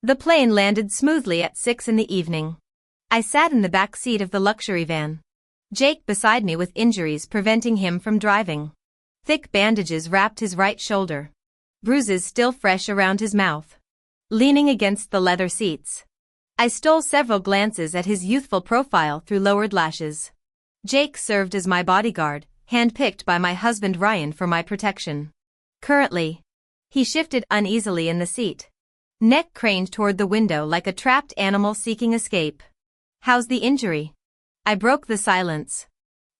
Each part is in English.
The plane landed smoothly at 6 in the evening. I sat in the back seat of the luxury van. Jake beside me with injuries preventing him from driving. Thick bandages wrapped his right shoulder. Bruises still fresh around his mouth. Leaning against the leather seats, I stole several glances at his youthful profile through lowered lashes. Jake served as my bodyguard, handpicked by my husband Ryan for my protection. Currently, he shifted uneasily in the seat, neck craned toward the window like a trapped animal seeking escape. "How's the injury?" I broke the silence.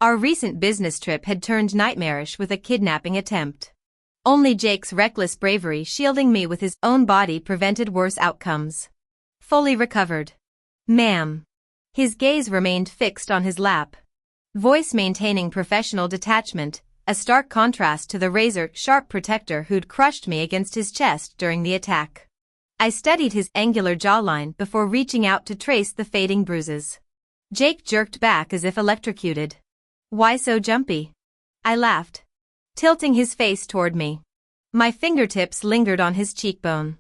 Our recent business trip had turned nightmarish with a kidnapping attempt. Only Jake's reckless bravery shielding me with his own body prevented worse outcomes. "Fully recovered, ma'am." His gaze remained fixed on his lap, voice maintaining professional detachment, a stark contrast to the razor-sharp protector who'd crushed me against his chest during the attack. I studied his angular jawline before reaching out to trace the fading bruises. Jake jerked back as if electrocuted. "Why so jumpy?" I laughed, tilting his face toward me. My fingertips lingered on his cheekbone.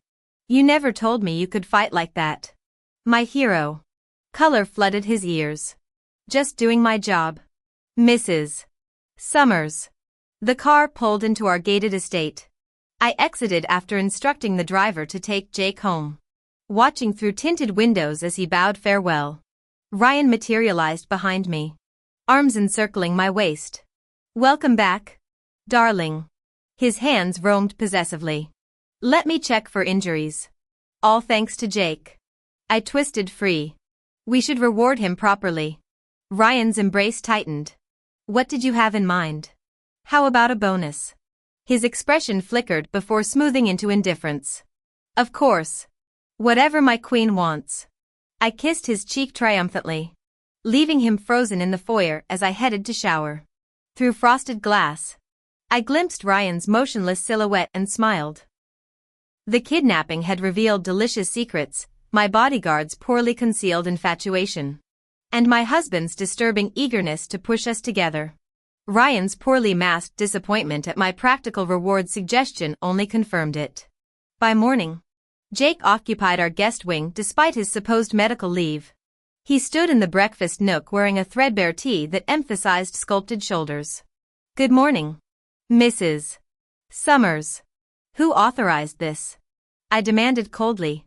"You never told me you could fight like that, my hero." Color flooded his ears. "Just doing my job, Mrs. Summers." The car pulled into our gated estate. I exited after instructing the driver to take Jake home. Watching through tinted windows as he bowed farewell, Ryan materialized behind me, arms encircling my waist. "Welcome back, darling." His hands roamed possessively. "Let me check for injuries." "All thanks to Jake." I twisted free. "We should reward him properly." Ryan's embrace tightened. "What did you have in mind? How about a bonus?" His expression flickered before smoothing into indifference. "Of course. Whatever my queen wants." I kissed his cheek triumphantly, leaving him frozen in the foyer as I headed to shower. Through frosted glass, I glimpsed Ryan's motionless silhouette and smiled. The kidnapping had revealed delicious secrets, my bodyguard's poorly concealed infatuation, and my husband's disturbing eagerness to push us together. Ryan's poorly masked disappointment at my practical reward suggestion only confirmed it. By morning, Jake occupied our guest wing despite his supposed medical leave. He stood in the breakfast nook wearing a threadbare tee that emphasized sculpted shoulders. "Good morning, Mrs. Summers." "Who authorized this?" I demanded coldly,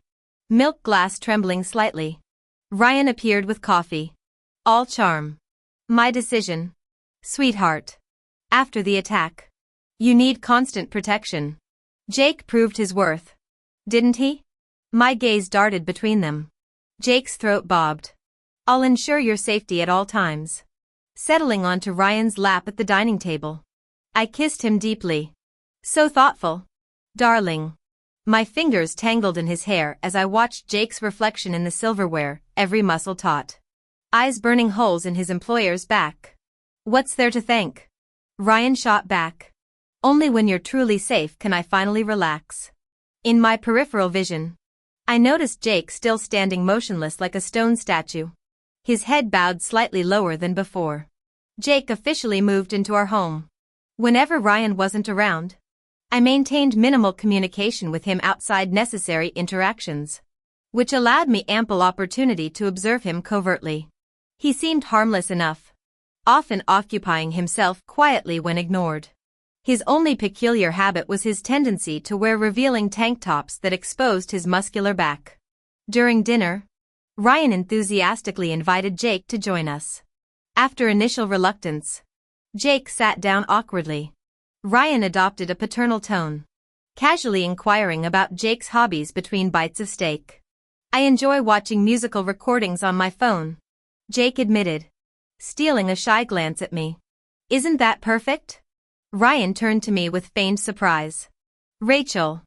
milk glass trembling slightly. Ryan appeared with coffee. "All charm." "My decision, sweetheart. After the attack, you need constant protection." Jake proved his worth, didn't he? My gaze darted between them. Jake's throat bobbed. "I'll ensure your safety at all times." Settling onto Ryan's lap at the dining table, I kissed him deeply. "So thoughtful, darling." My fingers tangled in his hair as I watched Jake's reflection in the silverware, every muscle taut, eyes burning holes in his employer's back. "What's there to thank?" Ryan shot back. "Only when you're truly safe can I finally relax." In my peripheral vision, I noticed Jake still standing motionless like a stone statue, his head bowed slightly lower than before. Jake officially moved into our home. Whenever Ryan wasn't around, I maintained minimal communication with him outside necessary interactions, which allowed me ample opportunity to observe him covertly. He seemed harmless enough, often occupying himself quietly when ignored. His only peculiar habit was his tendency to wear revealing tank tops that exposed his muscular back. During dinner, Ryan enthusiastically invited Jake to join us. After initial reluctance, Jake sat down awkwardly. Ryan adopted a paternal tone, casually inquiring about Jake's hobbies between bites of steak. "I enjoy watching musical recordings on my phone," Jake admitted, stealing a shy glance at me. "Isn't that perfect?" Ryan turned to me with feigned surprise. "Rachel,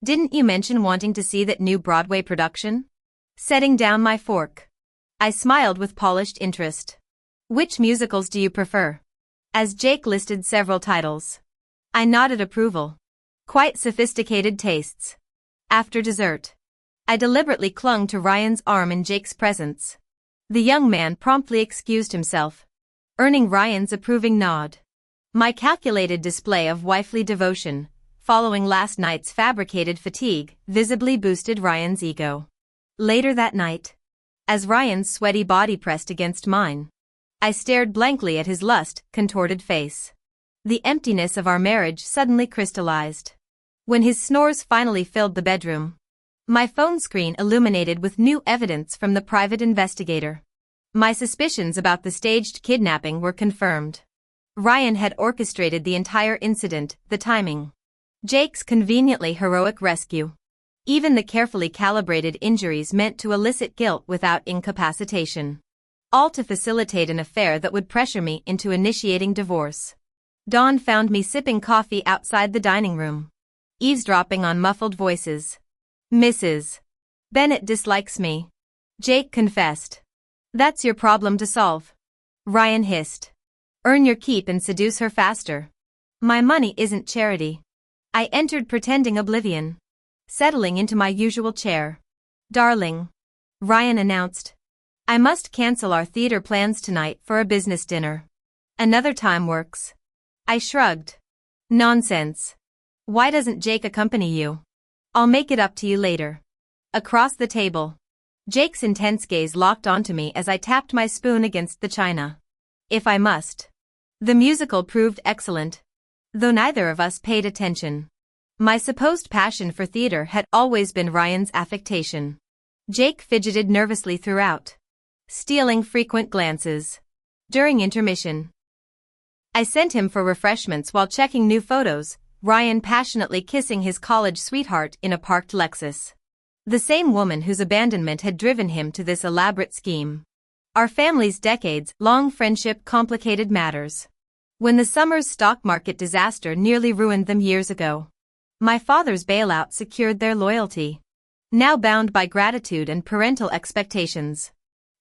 didn't you mention wanting to see that new Broadway production?" Setting down my fork, I smiled with polished interest. "Which musicals do you prefer?" As Jake listed several titles, I nodded approval. Quite sophisticated tastes. After dessert, I deliberately clung to Ryan's arm in Jake's presence. The young man promptly excused himself, earning Ryan's approving nod. My calculated display of wifely devotion, following last night's fabricated fatigue, visibly boosted Ryan's ego. Later that night, as Ryan's sweaty body pressed against mine, I stared blankly at his lust-contorted face. The emptiness of our marriage suddenly crystallized when his snores finally filled the bedroom. My phone screen illuminated with new evidence from the private investigator. My suspicions about the staged kidnapping were confirmed. Ryan had orchestrated the entire incident, the timing, Jake's conveniently heroic rescue, even the carefully calibrated injuries meant to elicit guilt without incapacitation, all to facilitate an affair that would pressure me into initiating divorce. Dawn found me sipping coffee outside the dining room, eavesdropping on muffled voices. "Mrs. Bennett dislikes me," Jake confessed. "That's your problem to solve," Ryan hissed. "Earn your keep and seduce her faster. My money isn't charity." I entered pretending oblivion, settling into my usual chair. "Darling," Ryan announced, "I must cancel our theater plans tonight for a business dinner. Another time works." I shrugged. "Nonsense. Why doesn't Jake accompany you?" "I'll make it up to you later." Across the table, Jake's intense gaze locked onto me as I tapped my spoon against the china. "If I must." The musical proved excellent, though neither of us paid attention. My supposed passion for theater had always been Ryan's affectation. Jake fidgeted nervously throughout, stealing frequent glances. During intermission, I sent him for refreshments while checking new photos, Ryan passionately kissing his college sweetheart in a parked Lexus. The same woman whose abandonment had driven him to this elaborate scheme. Our family's decades-long friendship complicated matters. When the summer's stock market disaster nearly ruined them years ago, my father's bailout secured their loyalty. Now bound by gratitude and parental expectations,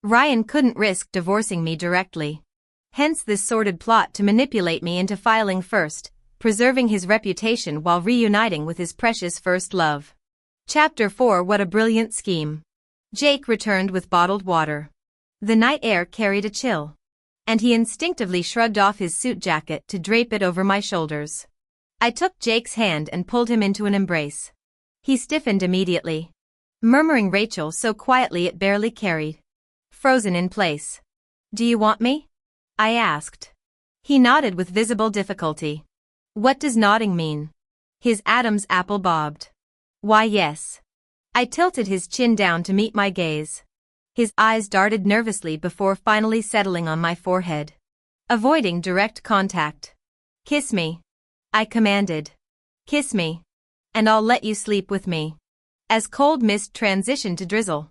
Ryan couldn't risk divorcing me directly. Hence this sordid plot to manipulate me into filing first, preserving his reputation while reuniting with his precious first love. Chapter 4. What a brilliant scheme. Jake returned with bottled water. The night air carried a chill, and he instinctively shrugged off his suit jacket to drape it over my shoulders. I took Jake's hand and pulled him into an embrace. He stiffened immediately, murmuring Rachel so quietly it barely carried. Frozen in place. "Do you want me?" I asked. He nodded with visible difficulty. "What does nodding mean?" His Adam's apple bobbed. "Why, yes." I tilted his chin down to meet my gaze. His eyes darted nervously before finally settling on my forehead, avoiding direct contact. "Kiss me," I commanded. "Kiss me, and I'll let you sleep with me." As cold mist transitioned to drizzle,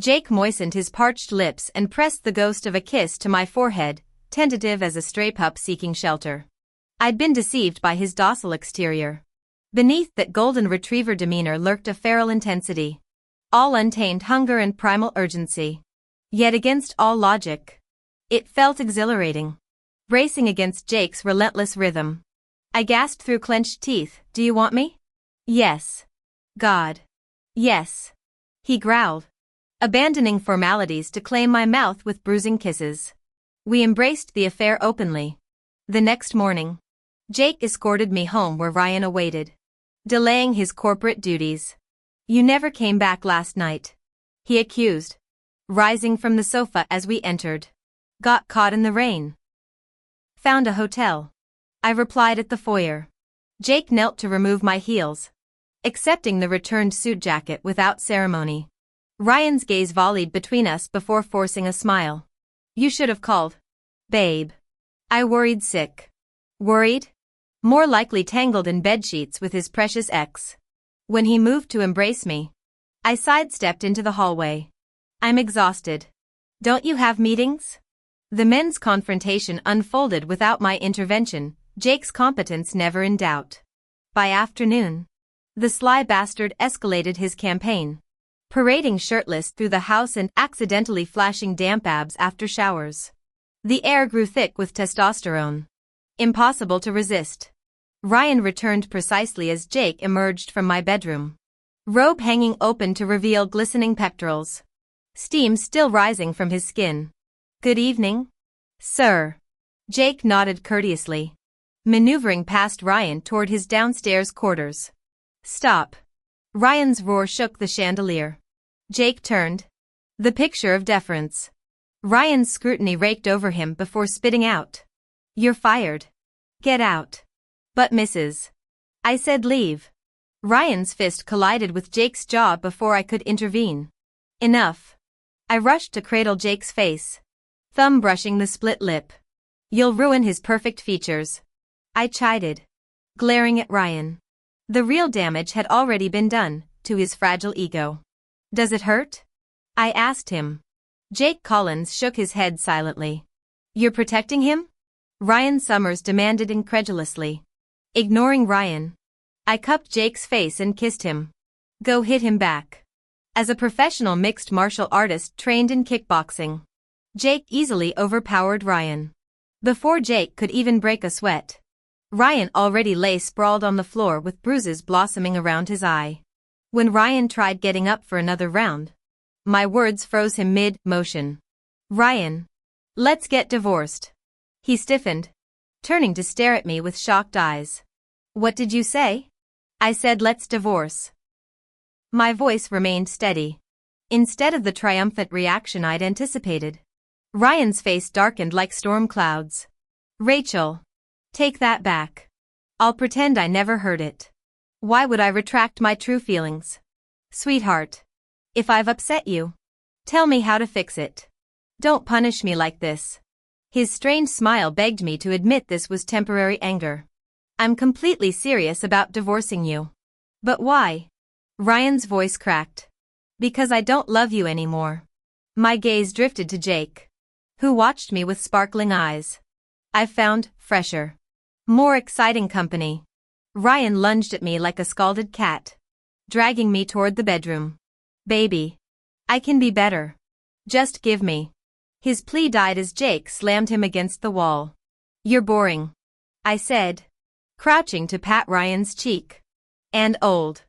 Jake moistened his parched lips and pressed the ghost of a kiss to my forehead, tentative as a stray pup seeking shelter. I'd been deceived by his docile exterior. Beneath that golden retriever demeanor lurked a feral intensity, all untamed hunger and primal urgency. Yet against all logic, it felt exhilarating, racing against Jake's relentless rhythm. I gasped through clenched teeth, "Do you want me?" "Yes." "God. Yes." He growled, abandoning formalities to claim my mouth with bruising kisses. We embraced the affair openly. The next morning, Jake escorted me home where Ryan awaited, delaying his corporate duties. "You never came back last night," he accused, rising from the sofa as we entered. "Got caught in the rain." "Found a hotel," I replied at the foyer. Jake knelt to remove my heels, accepting the returned suit jacket without ceremony. Ryan's gaze volleyed between us before forcing a smile. "You should have called, babe." I worried sick. Worried? More likely tangled in bedsheets with his precious ex. When he moved to embrace me, I sidestepped into the hallway. "I'm exhausted." "Don't you have meetings?" The men's confrontation unfolded without my intervention, Jake's competence never in doubt. By afternoon, the sly bastard escalated his campaign, parading shirtless through the house and accidentally flashing damp abs after showers. The air grew thick with testosterone. Impossible to resist. Ryan returned precisely as Jake emerged from my bedroom, robe hanging open to reveal glistening pectorals, steam still rising from his skin. "Good evening, sir." Jake nodded courteously, maneuvering past Ryan toward his downstairs quarters. Stop. Ryan's roar shook the chandelier. Jake turned. The picture of deference. Ryan's scrutiny raked over him before spitting out. You're fired. Get out. But Mrs. I said leave. Ryan's fist collided with Jake's jaw before I could intervene. Enough. I rushed to cradle Jake's face. Thumb brushing the split lip. You'll ruin his perfect features. I chided. Glaring at Ryan. The real damage had already been done, to his fragile ego. Does it hurt? I asked him. Jake Collins shook his head silently. You're protecting him? Ryan Summers demanded incredulously. Ignoring Ryan, I cupped Jake's face and kissed him. Go hit him back. As a professional mixed martial artist trained in kickboxing, Jake easily overpowered Ryan. Before Jake could even break a sweat, Ryan already lay sprawled on the floor with bruises blossoming around his eye. When Ryan tried getting up for another round, my words froze him mid-motion. Ryan, let's get divorced. He stiffened, turning to stare at me with shocked eyes. What did you say? I said let's divorce. My voice remained steady. Instead of the triumphant reaction I'd anticipated, Ryan's face darkened like storm clouds. Rachel. Take that back. I'll pretend I never heard it. Why would I retract my true feelings? Sweetheart. If I've upset you, tell me how to fix it. Don't punish me like this. His strained smile begged me to admit this was temporary anger. I'm completely serious about divorcing you. But why? Ryan's voice cracked. Because I don't love you anymore. My gaze drifted to Jake, who watched me with sparkling eyes. I found fresher, more exciting company. Ryan lunged at me like a scalded cat, dragging me toward the bedroom. Baby, I can be better. Just give me. His plea died as Jake slammed him against the wall. You're boring, I said, crouching to pat Ryan's cheek. And old.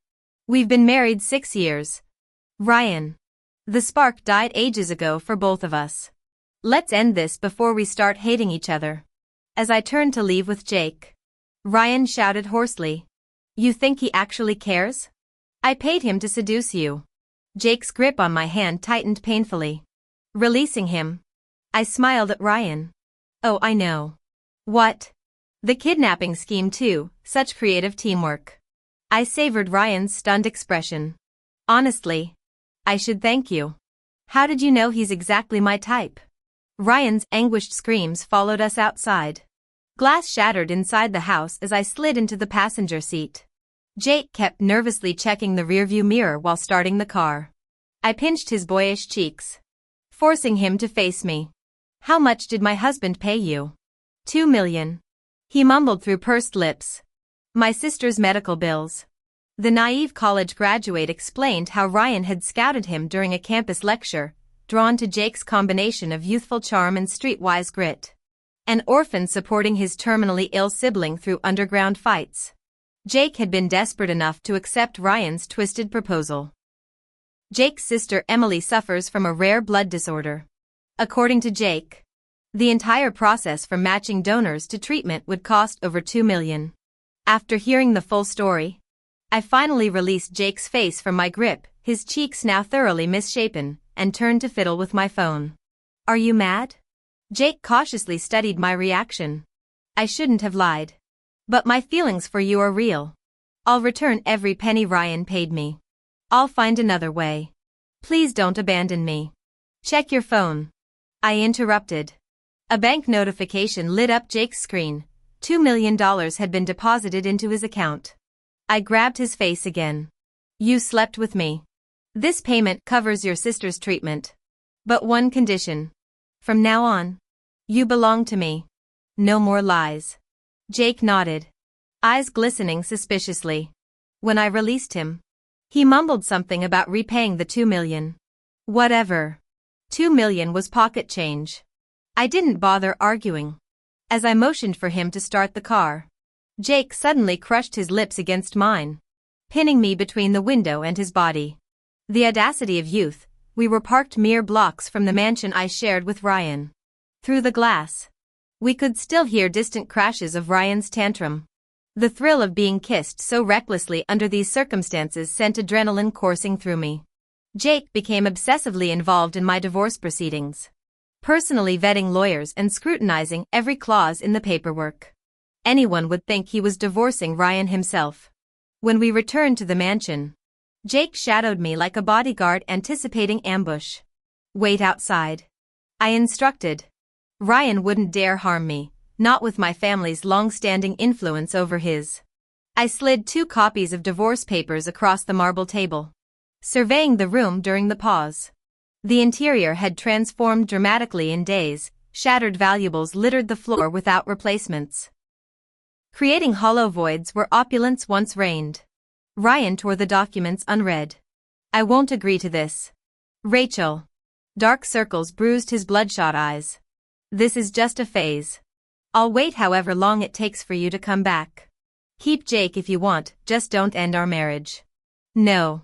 We've been married 6 years. Ryan. The spark died ages ago for both of us. Let's end this before we start hating each other. As I turned to leave with Jake, Ryan shouted hoarsely. You think he actually cares? I paid him to seduce you. Jake's grip on my hand tightened painfully. Releasing him, I smiled at Ryan. Oh, I know. What? The kidnapping scheme too, such creative teamwork. I savored Ryan's stunned expression. Honestly, I should thank you. How did you know he's exactly my type? Ryan's anguished screams followed us outside. Glass shattered inside the house as I slid into the passenger seat. Jake kept nervously checking the rearview mirror while starting the car. I pinched his boyish cheeks, forcing him to face me. How much did my husband pay you? 2 million. He mumbled through pursed lips. My sister's medical bills. The naive college graduate explained how Ryan had scouted him during a campus lecture, drawn to Jake's combination of youthful charm and streetwise grit. An orphan supporting his terminally ill sibling through underground fights. Jake had been desperate enough to accept Ryan's twisted proposal. Jake's sister Emily suffers from a rare blood disorder. According to Jake, the entire process from matching donors to treatment would cost over 2 million. After hearing the full story, I finally released Jake's face from my grip, his cheeks now thoroughly misshapen, and turned to fiddle with my phone. Are you mad? Jake cautiously studied my reaction. I shouldn't have lied. But my feelings for you are real. I'll return every penny Ryan paid me. I'll find another way. Please don't abandon me. Check your phone. I interrupted. A bank notification lit up Jake's screen. $2 million had been deposited into his account. I grabbed his face again. You slept with me. This payment covers your sister's treatment. But one condition. From now on, you belong to me. No more lies. Jake nodded, eyes glistening suspiciously. When I released him, he mumbled something about repaying the 2 million. Whatever. 2 million was pocket change. I didn't bother arguing. As I motioned for him to start the car, Jake suddenly crushed his lips against mine, pinning me between the window and his body. The audacity of youth. We were parked mere blocks from the mansion I shared with Ryan. Through the glass, We could still hear distant crashes of Ryan's tantrum. The thrill of being kissed so recklessly under these circumstances sent adrenaline coursing through me. Jake became obsessively involved in my divorce proceedings, personally vetting lawyers and scrutinizing every clause in the paperwork. Anyone would think he was divorcing Ryan himself. When we returned to the mansion, Jake shadowed me like a bodyguard anticipating ambush. "Wait outside," I instructed. Ryan wouldn't dare harm me, not with my family's long-standing influence over his. I slid 2 copies of divorce papers across the marble table, surveying the room during the pause. The interior had transformed dramatically in days, shattered valuables littered the floor without replacements, creating hollow voids where opulence once reigned. Ryan tore the documents unread. "I won't agree to this, Rachel." Dark circles bruised his bloodshot eyes. "This is just a phase. I'll wait however long it takes for you to come back. Keep Jake if you want, just don't end our marriage." "No."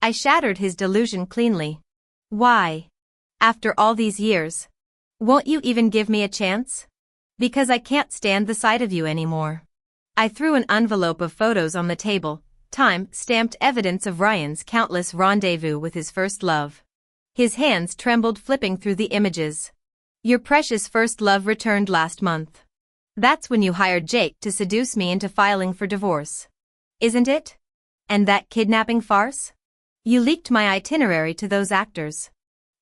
I shattered his delusion cleanly. "Why? After all these years? Won't you even give me a chance?" "Because I can't stand the sight of you anymore." I threw an envelope of photos on the table, time-stamped evidence of Ryan's countless rendezvous with his first love. His hands trembled flipping through the images. "Your precious first love returned last month. That's when you hired Jake to seduce me into filing for divorce, isn't it? And that kidnapping farce? You leaked my itinerary to those actors.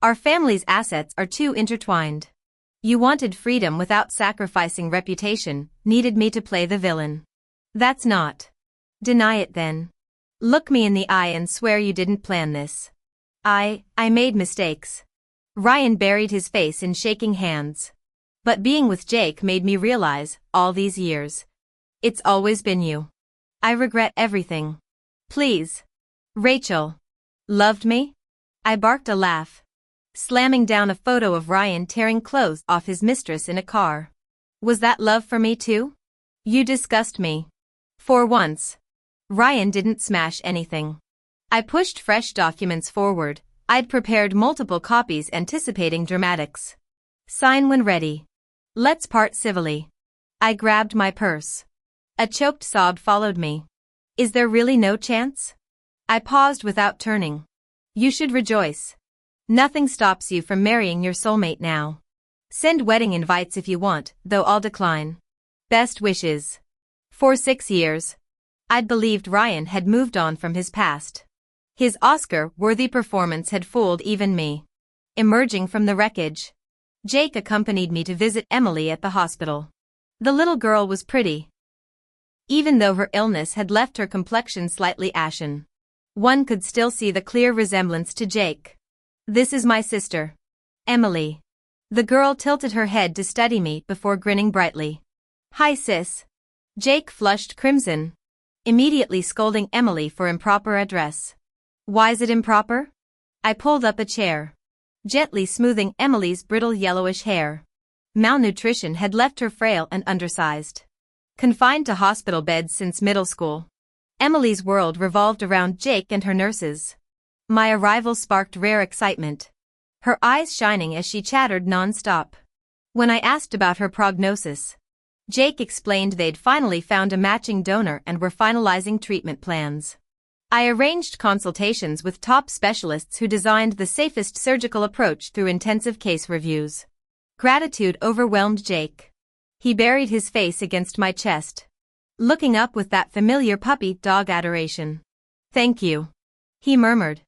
Our family's assets are too intertwined. You wanted freedom without sacrificing reputation, needed me to play the villain. That's not. Deny it then. Look me in the eye and swear you didn't plan this." I made mistakes." Ryan buried his face in shaking hands. "But being with Jake made me realize, all these years, it's always been you. I regret everything. Please. Rachel. Loved me?" I barked a laugh, slamming down a photo of Ryan tearing clothes off his mistress in a car. "Was that love for me too? You disgust me." For once, Ryan didn't smash anything. I pushed fresh documents forward. I'd prepared multiple copies anticipating dramatics. "Sign when ready. Let's part civilly." I grabbed my purse. A choked sob followed me. "Is there really no chance?" I paused without turning. "You should rejoice. Nothing stops you from marrying your soulmate now. Send wedding invites if you want, though I'll decline. Best wishes." For 6 years, I'd believed Ryan had moved on from his past. His Oscar-worthy performance had fooled even me. Emerging from the wreckage, Jake accompanied me to visit Emily at the hospital. The little girl was pretty, even though her illness had left her complexion slightly ashen. One could still see the clear resemblance to Jake. "This is my sister, Emily." The girl tilted her head to study me before grinning brightly. "Hi sis." Jake flushed crimson, immediately scolding Emily for improper address. "Why's it improper?" I pulled up a chair, gently smoothing Emily's brittle yellowish hair. Malnutrition had left her frail and undersized. Confined to hospital beds since middle school, Emily's world revolved around Jake and her nurses. My arrival sparked rare excitement, her eyes shining as she chattered non-stop. When I asked about her prognosis, Jake explained they'd finally found a matching donor and were finalizing treatment plans. I arranged consultations with top specialists who designed the safest surgical approach through intensive case reviews. Gratitude overwhelmed Jake. He buried his face against my chest, looking up with that familiar puppy-dog adoration. "Thank you," he murmured,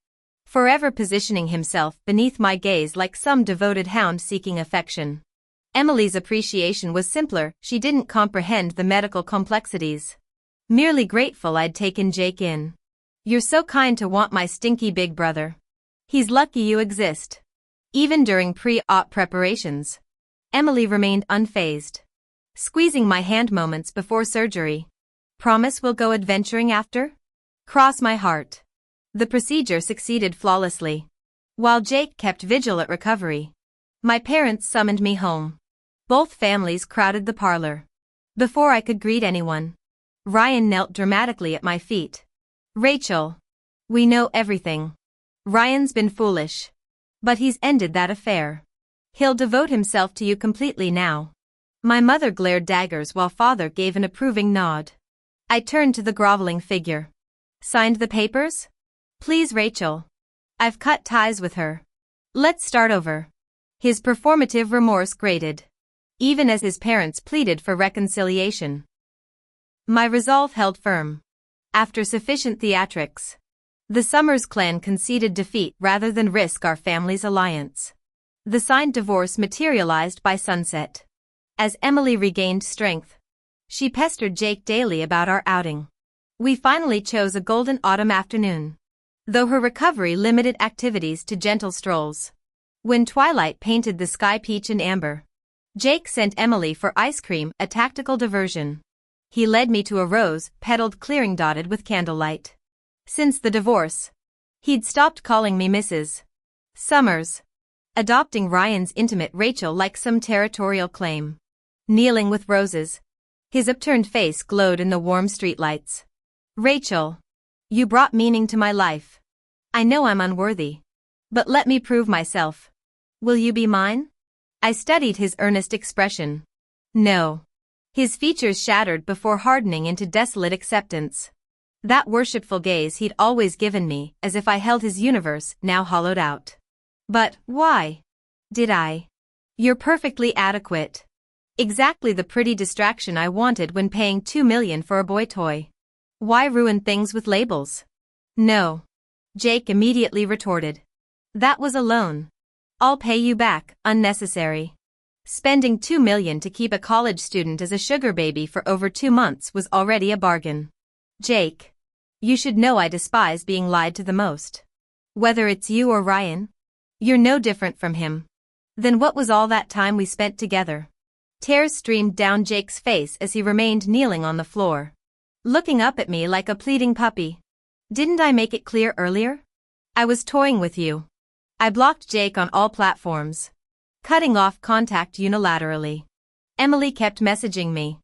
forever positioning himself beneath my gaze like some devoted hound seeking affection. Emily's appreciation was simpler. She didn't comprehend the medical complexities. Merely grateful I'd taken Jake in. "You're so kind to want my stinky big brother. He's lucky you exist." Even during pre-op preparations, Emily remained unfazed, squeezing my hand moments before surgery. "Promise we'll go adventuring after?" Cross my heart. The procedure succeeded flawlessly. While Jake kept vigil at recovery, my parents summoned me home. Both families crowded the parlor. Before I could greet anyone, Ryan knelt dramatically at my feet. "Rachel, we know everything. Ryan's been foolish, but he's ended that affair. He'll devote himself to you completely now." My mother glared daggers while father gave an approving nod. I turned to the groveling figure. Signed the papers? Please, Rachel. I've cut ties with her. Let's start over. His performative remorse grated, even as his parents pleaded for reconciliation. My resolve held firm. After sufficient theatrics, the Summers clan conceded defeat rather than risk our family's alliance. The signed divorce materialized by sunset. As Emily regained strength, she pestered Jake daily about our outing. We finally chose a golden autumn afternoon, though her recovery limited activities to gentle strolls. When twilight painted the sky peach and amber, Jake sent Emily for ice cream, a tactical diversion. He led me to a rose-petaled clearing dotted with candlelight. Since the divorce, he'd stopped calling me Mrs. Summers, adopting Ryan's intimate Rachel like some territorial claim. Kneeling with roses, his upturned face glowed in the warm streetlights. Rachel, you brought meaning to my life. I know I'm unworthy, but let me prove myself. Will you be mine? I studied his earnest expression. No. His features shattered before hardening into desolate acceptance. That worshipful gaze he'd always given me, as if I held his universe, now hollowed out. But why did I? You're perfectly adequate. Exactly the pretty distraction I wanted when paying $2 million for a boy toy. Why ruin things with labels? No. Jake immediately retorted. That was a loan. I'll pay you back, unnecessary. Spending $2 million to keep a college student as a sugar baby for over 2 months was already a bargain. Jake, you should know I despise being lied to the most. Whether it's you or Ryan, you're no different from him. Then what was all that time we spent together? Tears streamed down Jake's face as he remained kneeling on the floor, looking up at me like a pleading puppy. Didn't I make it clear earlier? I was toying with you. I blocked Jake on all platforms, cutting off contact unilaterally. Emily kept messaging me,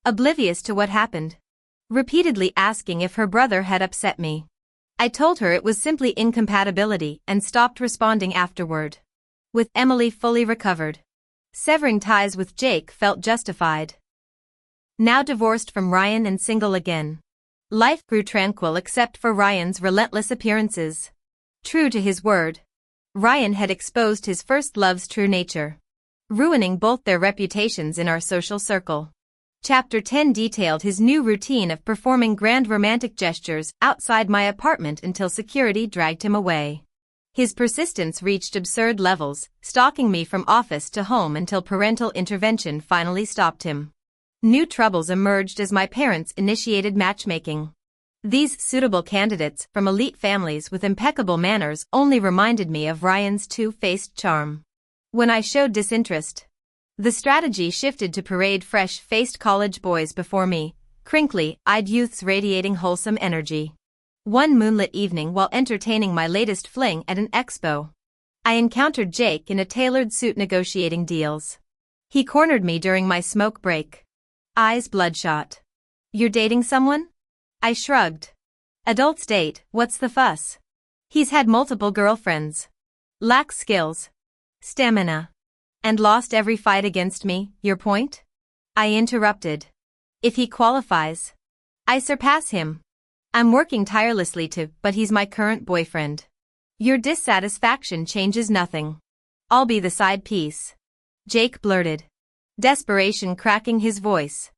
oblivious to what happened, repeatedly asking if her brother had upset me. I told her it was simply incompatibility and stopped responding afterward. With Emily fully recovered, severing ties with Jake felt justified. Now divorced from Ryan and single again, life grew tranquil except for Ryan's relentless appearances. True to his word, Ryan had exposed his first love's true nature, ruining both their reputations in our social circle. Chapter 10 detailed his new routine of performing grand romantic gestures outside my apartment until security dragged him away. His persistence reached absurd levels, stalking me from office to home until parental intervention finally stopped him. New troubles emerged as my parents initiated matchmaking. These suitable candidates from elite families with impeccable manners only reminded me of Ryan's two-faced charm. When I showed disinterest, the strategy shifted to parade fresh-faced college boys before me, crinkly-eyed youths radiating wholesome energy. One moonlit evening while entertaining my latest fling at an expo, I encountered Jake in a tailored suit negotiating deals. He cornered me during my smoke break, eyes bloodshot. You're dating someone? I shrugged. Adults date, what's the fuss? He's had multiple girlfriends, lacks skills, stamina, and lost every fight against me. Your point? I interrupted. If he qualifies, I surpass him. I'm working tirelessly but he's my current boyfriend. Your dissatisfaction changes nothing. I'll be the side piece. Jake blurted, desperation cracking his voice.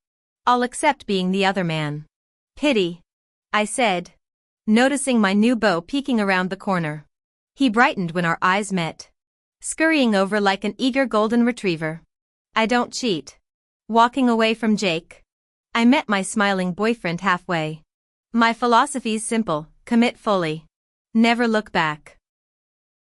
I'll accept being the other man. Pity, I said, noticing my new beau peeking around the corner. He brightened when our eyes met, scurrying over like an eager golden retriever. I don't cheat. Walking away from Jake, I met my smiling boyfriend halfway. My philosophy's simple, commit fully. Never look back.